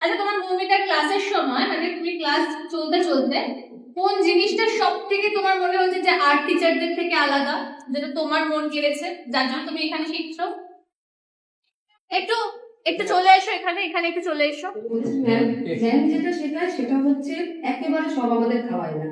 আচ্ছা, তোমার মৌমিতার ক্লাসের সময় মানে তুমি ক্লাস চলতে চলতে কোন জিনিসটা সব থেকে তোমার মনে হচ্ছে যে আর্ট টিচারদের থেকে আলাদা, যেটা তোমার মন কেড়েছে, যার জন্য তুমি এখানে শিখছো? একটু একটু চলে এসো এখানে, এখানে একটু চলে এসো। ম্যাম যেটা শেখায় সেটা হচ্ছে একেবারে সব আমাদের খাওয়ায় না,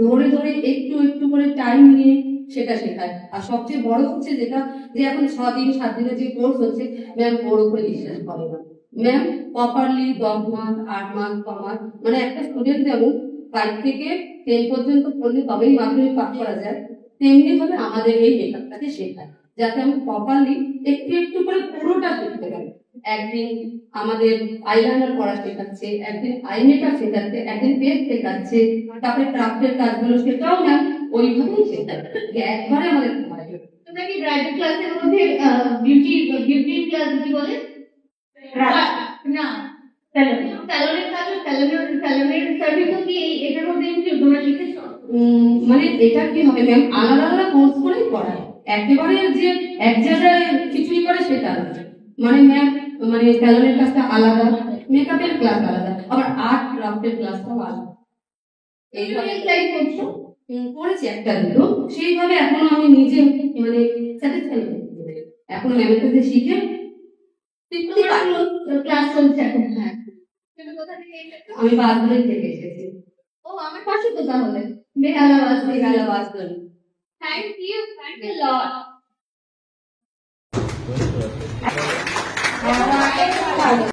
ধরে ধরে একটু একটু করে টাইম নিয়ে সেটা শেখায়। আর সবচেয়ে বড় হচ্ছে যেটা, যে এখন 6 দিন 7 দিনের যে কোর্স হচ্ছে, ম্যাম ওর উপরে বিশ্বাস করে না। ম্যাম প্রপারলি 10 মাস 8 মাস 9 মাস, মানে একটা স্টুডেন্ট যেমন 5 থেকে 10 পর্যন্ত পড়লে তবেই মাধ্যমিক পাস করা যায়, তেমনি ভাবে আমাদের এই মেকআপটাকে শেখায়, যাতে আমি প্রপারলি একটু একটু করে পুরোটা শিখতে পারি। একদিন আমাদের আইলাইনার করা শেখাচ্ছে, একদিন আই মেকআপ শেখাচ্ছে, একদিন পেজ শেখাচ্ছে, তারপরে ক্রাফটের কাজগুলো সেটাও না ওইভাবেই শেখাচ্ছে, একবারে আমাদের ঘুমায়। তোমরা কি ব্রাইডাল ক্লাসের মধ্যে বিউটি ক্লাস কি বলে না স্যালনের কাজ, স্যালনের সার্ভিসও কি এটার মধ্যে তোমরা শিখেছো? মানে এটা কি হবে ম্যাম, আলাদা আলাদা কোর্স করেই পড়ায়, একেবারে যে এক জায়গায় কিছুই করে সেটা না। মানে ম্যাম মানে স্যালনের ক্লাসটা আলাদা, মেকআপের ক্লাস আলাদা, আবার আর্ট ক্রাফটের ক্লাসটাও আলাদা। এইভাবে ট্রাই করছো? করেছি একটা দুটো, সেইভাবে এখনো আমি নিজে মানে স্যাটিসফাই এখনো ম্যামের কাছে শিখে ক্লাস চলছে এখন। হ্যাঁ, তুমি কোথা থেকে এসেছো? আমি বাসগুলোই থেকে এসেছি। ও, আমার পাশে তো তাহলে বেহালা বাসগুলো। Thank you lot.